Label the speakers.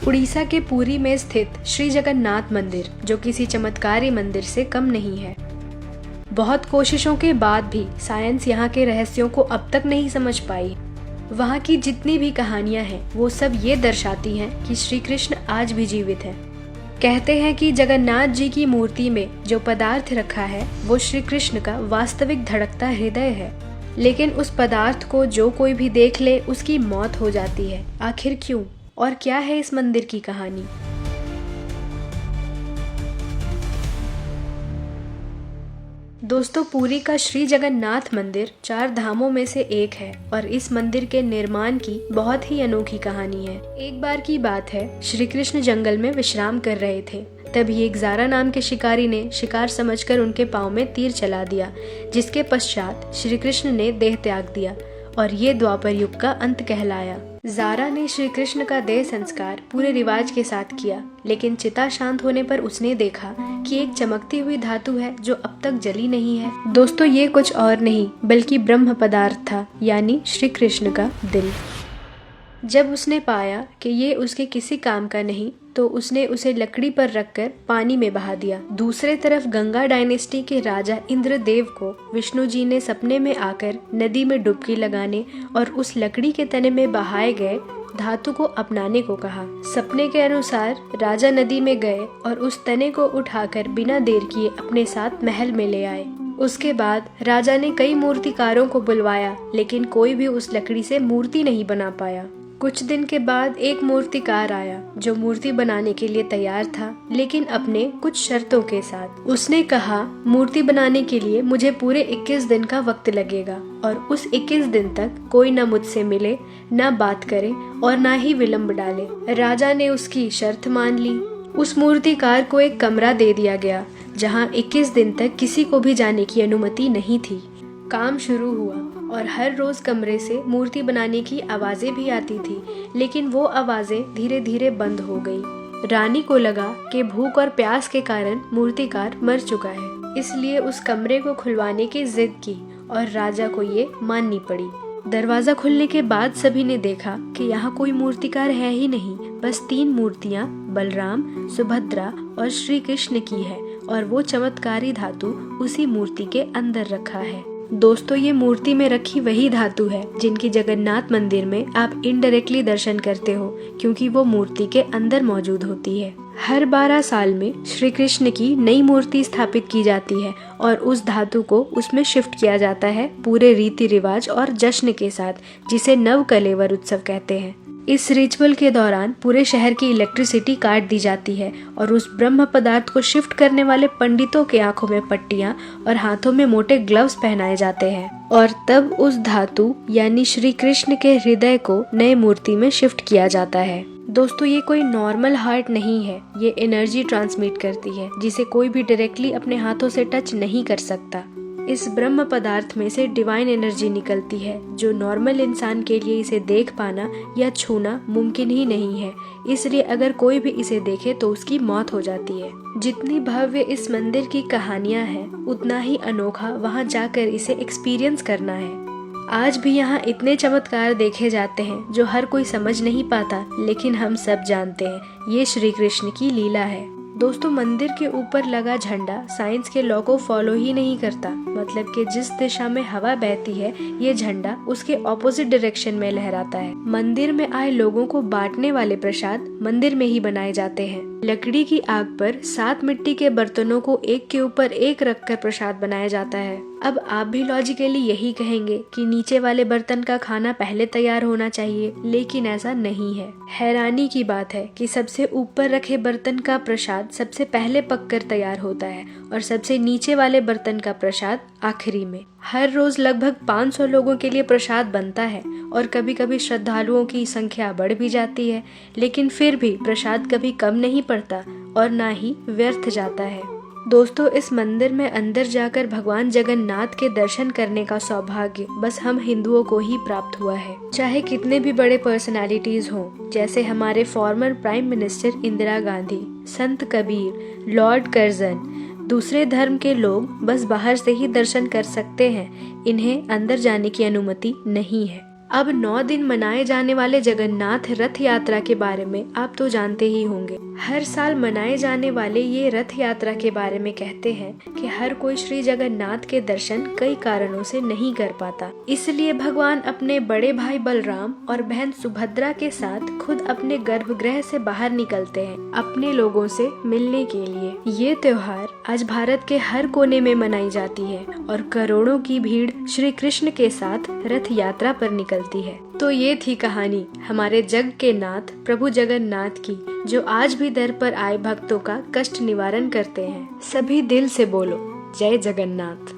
Speaker 1: उड़ीसा के पुरी में स्थित श्री जगन्नाथ मंदिर, जो किसी चमत्कारी मंदिर से कम नहीं है। बहुत कोशिशों के बाद भी साइंस यहाँ के रहस्यों को अब तक नहीं समझ पाई। वहाँ की जितनी भी कहानियाँ हैं वो सब ये दर्शाती हैं कि श्री कृष्ण आज भी जीवित हैं। कहते हैं कि जगन्नाथ जी की मूर्ति में जो पदार्थ रखा है वो श्री कृष्ण का वास्तविक धड़कता हृदय है, लेकिन उस पदार्थ को जो कोई भी देख ले उसकी मौत हो जाती है। आखिर क्यों और क्या है इस मंदिर की कहानी? दोस्तों, पुरी का श्री जगन्नाथ मंदिर 4 धामों में से एक है और इस मंदिर के निर्माण की बहुत ही अनोखी कहानी है। एक बार की बात है, श्री कृष्ण जंगल में विश्राम कर रहे थे। तभी एक ज़ारा नाम के शिकारी ने शिकार समझकर उनके पांव में तीर चला दिया, जिसके पश्चात श्री कृष्ण ने देह त्याग दिया और ये द्वापर युग का अंत कहलाया। ज़ारा ने श्री कृष्ण का देह संस्कार पूरे रिवाज के साथ किया, लेकिन चिता शांत होने पर उसने देखा कि एक चमकती हुई धातु है जो अब तक जली नहीं है। दोस्तों, ये कुछ और नहीं बल्कि ब्रह्म पदार्थ था, यानी श्री कृष्ण का दिल। जब उसने पाया कि ये उसके किसी काम का नहीं, तो उसने उसे लकड़ी पर रखकर पानी में बहा दिया। दूसरे तरफ गंगा डायनेस्टी के राजा इंद्रदेव को विष्णु जी ने सपने में आकर नदी में डुबकी लगाने और उस लकड़ी के तने में बहाए गए धातु को अपनाने को कहा। सपने के अनुसार राजा नदी में गए और उस तने को उठाकर बिना देर किए अपने साथ महल में ले आए। उसके बाद राजा ने कई मूर्तिकारों को बुलवाया, लेकिन कोई भी उस लकड़ी से मूर्ति नहीं बना पाया। कुछ दिन के बाद एक मूर्तिकार आया जो मूर्ति बनाने के लिए तैयार था, लेकिन अपने कुछ शर्तों के साथ। उसने कहा, मूर्ति बनाने के लिए मुझे पूरे 21 दिन का वक्त लगेगा और उस 21 दिन तक कोई न मुझसे मिले, न बात करे और न ही विलंब डाले। राजा ने उसकी शर्त मान ली। उस मूर्तिकार को एक कमरा दे दिया गया जहाँ 21 दिन तक किसी को भी जाने की अनुमति नहीं थी। काम शुरू हुआ और हर रोज कमरे से मूर्ति बनाने की आवाजें भी आती थी, लेकिन वो आवाजें धीरे धीरे बंद हो गई। रानी को लगा कि भूख और प्यास के कारण मूर्तिकार मर चुका है, इसलिए उस कमरे को खुलवाने की जिद की और राजा को ये माननी पड़ी। दरवाजा खुलने के बाद सभी ने देखा कि यहाँ कोई मूर्तिकार है ही नहीं, बस 3 मूर्तियाँ बलराम, सुभद्रा और श्री कृष्ण की है और वो चमत्कारी धातु उसी मूर्ति के अंदर रखा है। दोस्तों, ये मूर्ति में रखी वही धातु है जिनकी जगन्नाथ मंदिर में आप इनडायरेक्टली दर्शन करते हो, क्योंकि वो मूर्ति के अंदर मौजूद होती है। हर 12 साल में श्री कृष्ण की नई मूर्ति स्थापित की जाती है और उस धातु को उसमें शिफ्ट किया जाता है पूरे रीति रिवाज और जश्न के साथ, जिसे नव कलेवर उत्सव कहते हैं। इस रिचुअल के दौरान पूरे शहर की इलेक्ट्रिसिटी काट दी जाती है और उस ब्रह्म पदार्थ को शिफ्ट करने वाले पंडितों के आंखों में पट्टियां और हाथों में मोटे ग्लव्स पहनाए जाते हैं और तब उस धातु यानी श्री कृष्ण के हृदय को नए मूर्ति में शिफ्ट किया जाता है। दोस्तों, ये कोई नॉर्मल हार्ट नहीं है, ये एनर्जी ट्रांसमिट करती है जिसे कोई भी डायरेक्टली अपने हाथों से टच नहीं कर सकता। इस ब्रह्म पदार्थ में से डिवाइन एनर्जी निकलती है जो नॉर्मल इंसान के लिए इसे देख पाना या छूना मुमकिन ही नहीं है, इसलिए अगर कोई भी इसे देखे तो उसकी मौत हो जाती है। जितनी भव्य इस मंदिर की कहानियां हैं, उतना ही अनोखा वहां जाकर इसे एक्सपीरियंस करना है। आज भी यहाँ इतने चमत्कार देखे जाते हैं जो हर कोई समझ नहीं पाता, लेकिन हम सब जानते हैं ये श्री कृष्ण की लीला है। दोस्तों, मंदिर के ऊपर लगा झंडा साइंस के लॉ को फॉलो ही नहीं करता, मतलब कि जिस दिशा में हवा बहती है ये झंडा उसके ऑपोजिट डायरेक्शन में लहराता है। मंदिर में आए लोगों को बांटने वाले प्रसाद मंदिर में ही बनाए जाते हैं। लकड़ी की आग पर 7 मिट्टी के बर्तनों को एक के ऊपर एक रखकर प्रसाद बनाया जाता है। अब आप भी लॉजिकली यही कहेंगे कि नीचे वाले बर्तन का खाना पहले तैयार होना चाहिए, लेकिन ऐसा नहीं है। हैरानी की बात है कि सबसे ऊपर रखे बर्तन का प्रसाद सबसे पहले पककर तैयार होता है और सबसे नीचे वाले बर्तन का प्रसाद आखिरी में। हर रोज लगभग 500 लोगों के लिए प्रसाद बनता है और कभी कभी श्रद्धालुओं की संख्या बढ़ भी जाती है, लेकिन फिर भी प्रसाद कभी कम नहीं पड़ता और ना ही व्यर्थ जाता है। दोस्तों, इस मंदिर में अंदर जाकर भगवान जगन्नाथ के दर्शन करने का सौभाग्य बस हम हिंदुओं को ही प्राप्त हुआ है। चाहे कितने भी बड़े पर्सनालिटीज हों, जैसे हमारे former prime minister Indira Gandhi, संत कबीर, लॉर्ड कर्जन, दूसरे धर्म के लोग बस बाहर से ही दर्शन कर सकते हैं, इन्हें अंदर जाने की अनुमति नहीं है। अब 9 दिन मनाए जाने वाले जगन्नाथ रथ यात्रा के बारे में आप तो जानते ही होंगे। हर साल मनाए जाने वाले ये रथ यात्रा के बारे में कहते हैं कि हर कोई श्री जगन्नाथ के दर्शन कई कारणों से नहीं कर पाता, इसलिए भगवान अपने बड़े भाई बलराम और बहन सुभद्रा के साथ खुद अपने गर्भगृह से बाहर निकलते हैं अपने लोगों से मिलने के लिए। ये त्योहार आज भारत के हर कोने में मनाई जाती है और करोड़ों की भीड़ श्री कृष्ण के साथ रथ यात्रा पर निकलती है। तो ये थी कहानी हमारे जग के नाथ प्रभु जगन्नाथ की, जो आज भी दर पर आए भक्तों का कष्ट निवारण करते हैं। सभी दिल से बोलो जय जगन्नाथ।